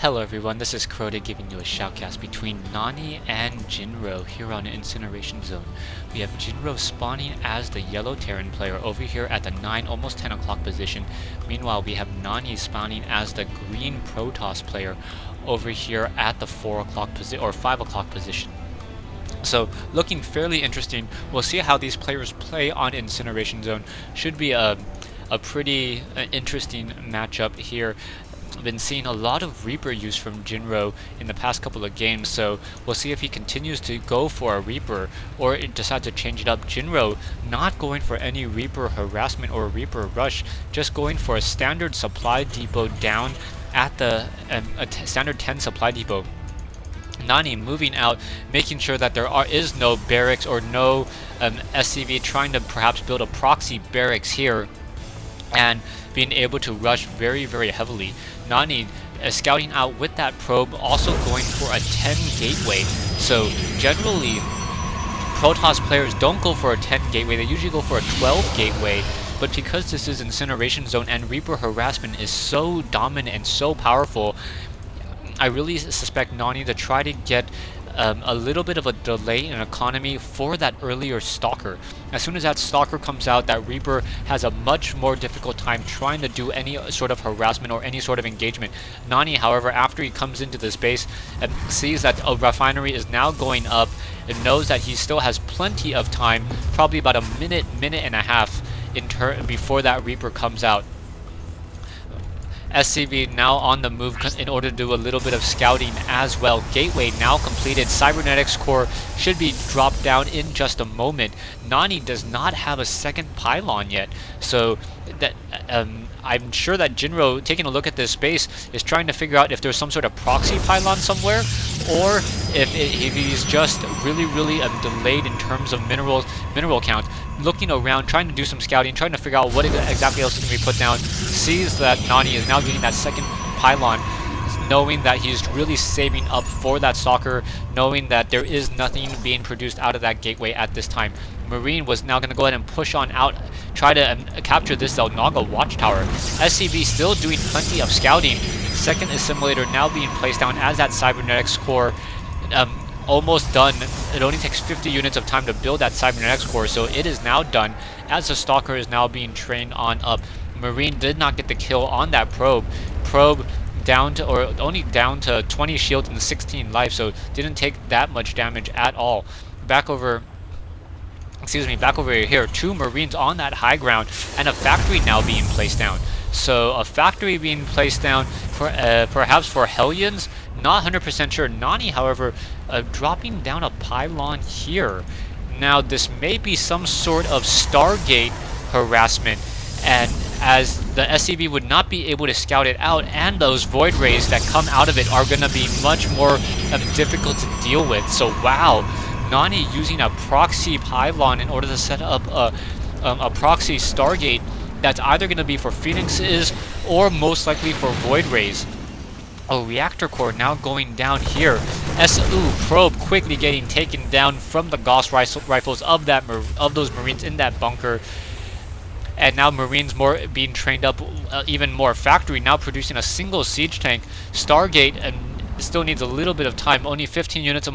Hello everyone, this is Crota giving you a shoutcast between Nani and Jinro here on Incineration Zone. We have Jinro spawning as the yellow Terran player over here at the 9, almost 10 o'clock position. Meanwhile, we have Nani spawning as the green Protoss player over here at the 4 o'clock position or 5 o'clock position. So, looking fairly interesting. We'll see how these players play on Incineration Zone. Should be a pretty interesting matchup here. I've been seeing a lot of Reaper use from Jinro in the past couple of games, so we'll see if he continues to go for a Reaper or decide to change it up. Jinro not going for any Reaper harassment or Reaper rush, just going for a standard supply depot down at the standard 10 supply depot. Nani moving out, making sure that there is no barracks or no SCV, trying to perhaps build a proxy barracks here and being able to rush very, very heavily. Nani scouting out with that probe, also going for a 10 gateway. So generally, Protoss players don't go for a 10 gateway, they usually go for a 12 gateway. But because this is Incineration Zone and Reaper harassment is so dominant and so powerful, I really suspect Nani to try to get a little bit of a delay in economy for that earlier Stalker. As soon as that Stalker comes out, that Reaper has a much more difficult time trying to do any sort of harassment or any sort of engagement. Nani, however, after he comes into this base and sees that a refinery is now going up and knows that he still has plenty of time, probably about a minute and a half before that Reaper comes out. SCV now on the move in order to do a little bit of scouting as well. Gateway now completed. Cybernetics core should be dropped down in just a moment. Nani does not have a second pylon yet, so that I'm sure that Jinro, taking a look at this space, is trying to figure out if there's some sort of proxy pylon somewhere, or if he's just really delayed in terms of mineral count. Looking around, trying to do some scouting, trying to figure out what exactly else is going to be put down. Sees that Nani is now getting that second pylon, knowing that he's really saving up for that Stalker, knowing that there is nothing being produced out of that gateway at this time. Marine was now going to go ahead and push on out, try to capture this Zelnaga watchtower. SCV still doing plenty of scouting. Second assimilator now being placed down as that cybernetics core. Almost done. It only takes 50 units of time to build that cybernetics core, so it is now done as the Stalker is now being trained on up. Marine did not get the kill on that probe. Probe down to, or only down to 20 shields and 16 life, so didn't take that much damage at all. Back over here, 2 Marines on that high ground and a factory now being placed down. So a factory being placed down for perhaps for Hellions, not 100% sure. Nani, however, dropping down a pylon here. Now this may be some sort of Stargate harassment, and as the SCV would not be able to scout it out, and those void rays that come out of it are going to be much more difficult to deal with. So wow, Nani using a proxy pylon in order to set up a proxy Stargate that's either going to be for Phoenixes or most likely for void rays. A reactor core now going down here. SU probe quickly getting taken down from the Gauss rifles of those Marines in that bunker. And now Marines being trained up even more. Factory now producing a single siege tank. Stargate still needs a little bit of time, only 15 units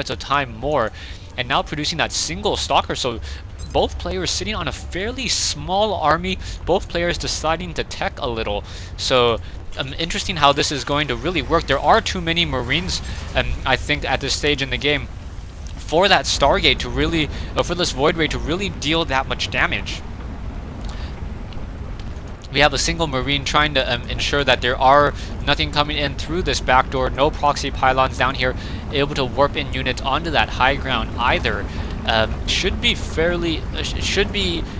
of time more, and now producing that single Stalker. So both players sitting on a fairly small army, both players deciding to tech a little. So interesting how this is going to really work. There are too many Marines, I think, at this stage in the game for that Stargate to really, for this Void Ray to really deal that much damage. We have a single Marine trying to ensure that there are nothing coming in through this back door, no proxy pylons down here, able to warp in units onto that high ground either. Should be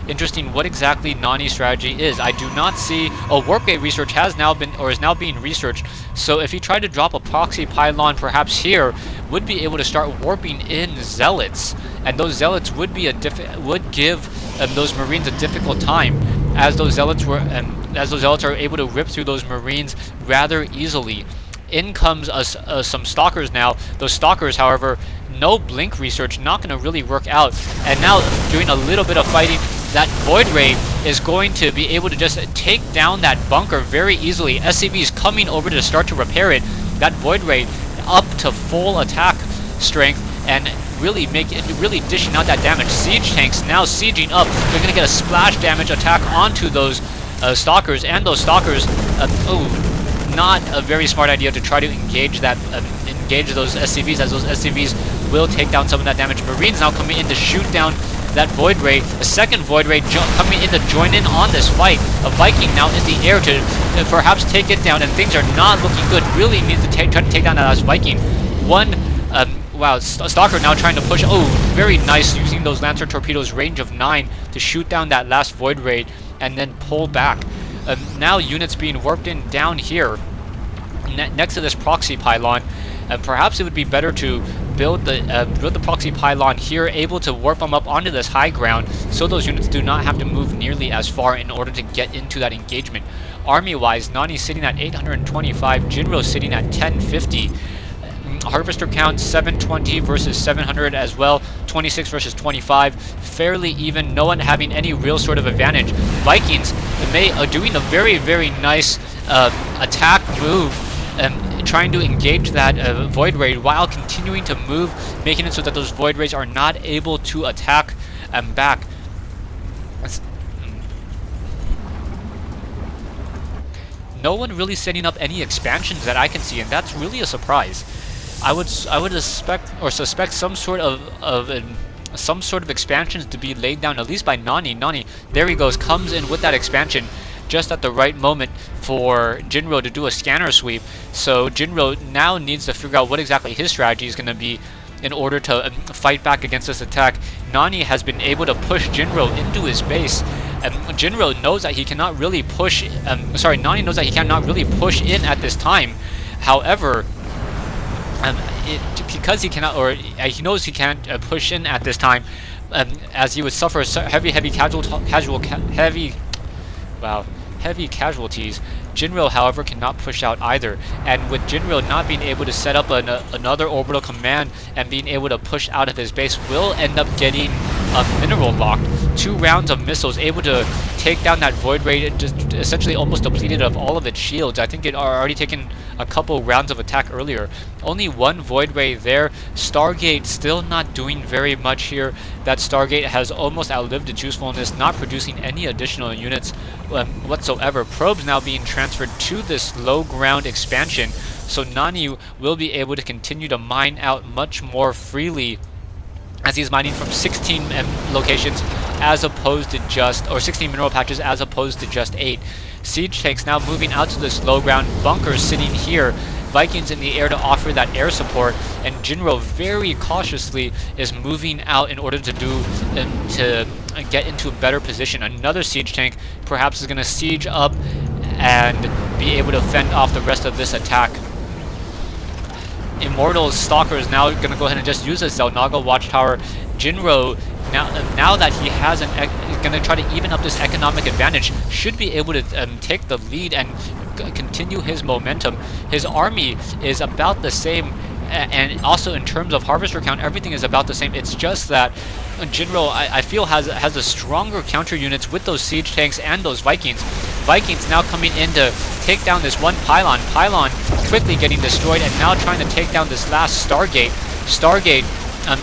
interesting what exactly Nani's strategy is. I do not see. Warp gate research has now been, or is now being researched. So if he tried to drop a proxy pylon, perhaps here, would be able to start warping in zealots, and those zealots would give those Marines a difficult time, as those zealots are able to rip through those Marines rather easily. In comes some Stalkers now. Those Stalkers, however, no blink research, not going to really work out. And now doing a little bit of fighting. That Void Ray is going to be able to just take down that bunker very easily. SCV is coming over to start to repair it. That Void Ray up to full attack strength and really dishing out that damage. Siege tanks now sieging up. They're going to get a splash damage attack onto those stalkers, and those stalkers, not a very smart idea to try to engage those SCVs, as those SCVs will take down some of that damage. Marines now coming in to shoot down that Void Ray. A second Void Ray coming in to join in on this fight. A Viking now in the air to perhaps take it down, and things are not looking good. Really needs to try to take down that last Viking. Wow, Stalker now trying to push. Oh, very nice, using those Lancer torpedoes, range of 9 to shoot down that last Void Ray and then pull back. Now units being warped in down here next to this proxy pylon. Perhaps it would be better to build the proxy pylon here, able to warp them up onto this high ground, so those units do not have to move nearly as far in order to get into that engagement. Army-wise, Nani sitting at 825, Jinro sitting at 1050. Harvester count 720 versus 700 as well, 26 versus 25, fairly even, no one having any real sort of advantage. Vikings are doing a very nice attack move, trying to engage that Void Ray while continuing to move, making it so that those Void Rays are not able to attack back. No one really setting up any expansions that I can see, and that's really a surprise. I would suspect some sort of expansions to be laid down, at least by Nani. Nani, there he goes, comes in with that expansion just at the right moment for Jinro to do a scanner sweep. So Jinro now needs to figure out what exactly his strategy is going to be in order to fight back against this attack. Nani has been able to push Jinro into his base. Jinro knows that he cannot really push. Nani knows that he cannot really push in at this time. However, because he cannot, or he knows he can't push in at this time, as he would suffer heavy casualties. Jinro, however, cannot push out either, and with Jinro not being able to set up another orbital command and being able to push out of his base, will end up getting mineral locked. 2 rounds of missiles, able to take down that Void Ray, just essentially almost depleted of all of its shields. I think it already taken a couple rounds of attack earlier. Only 1 Void Ray there. Stargate still not doing very much here. That Stargate has almost outlived its usefulness, not producing any additional units whatsoever. Probes now being transferred to this low ground expansion, so Nani will be able to continue to mine out much more freely, as he's mining from 16 locations as opposed to just, or 16 mineral patches as opposed to just 8. Siege tanks now moving out to this low ground, bunkers sitting here, Vikings in the air to offer that air support, and Jinro very cautiously is moving out in order to get into a better position. Another siege tank perhaps is going to siege up and be able to fend off the rest of this attack. Immortal's Stalker is now going to go ahead and just use a Zelnaga Watchtower. Jinro, now that he has going to try to even up this economic advantage, should be able to take the lead and continue his momentum. His army is about the same, and also in terms of harvester count, everything is about the same. It's just that Jinro, I feel, has the stronger counter units with those siege tanks and those Vikings. Vikings now coming in to take down this one pylon. Pylon quickly getting destroyed, and now trying to take down this last Stargate. Stargate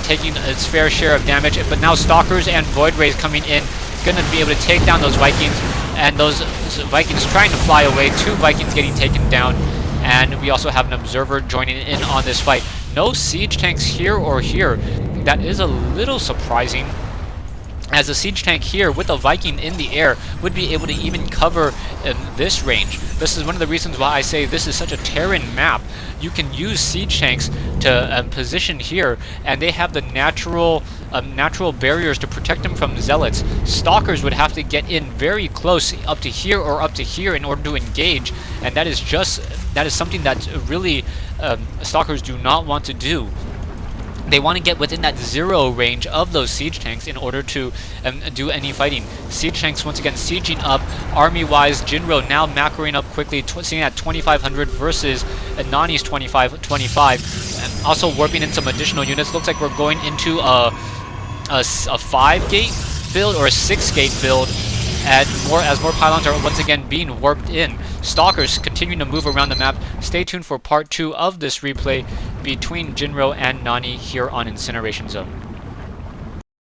taking its fair share of damage, but now Stalkers and Void Rays coming in, gonna be able to take down those Vikings, and those Vikings trying to fly away. 2 Vikings getting taken down, and we also have an observer joining in on this fight. No siege tanks here or here. That is a little surprising, as a siege tank here with a Viking in the air would be able to even cover this range. This is one of the reasons why I say this is such a Terran map. You can use siege tanks to position here, and they have the natural barriers to protect them from zealots. Stalkers would have to get in very close, up to here or up to here, in order to engage, and that is something that really Stalkers do not want to do. They want to get within that 0 range of those siege tanks in order to do any fighting. Siege tanks once again sieging up. Army-wise, Jinro now macroing up quickly, sitting at 2,500 versus Nani's 25. Also warping in some additional units. Looks like we're going into a 5-gate build or a 6-gate build. and more pylons are once again being warped in. Stalkers continuing to move around the map. Stay tuned for part 2 of this replay between Jinro and Nani here on Incineration Zone.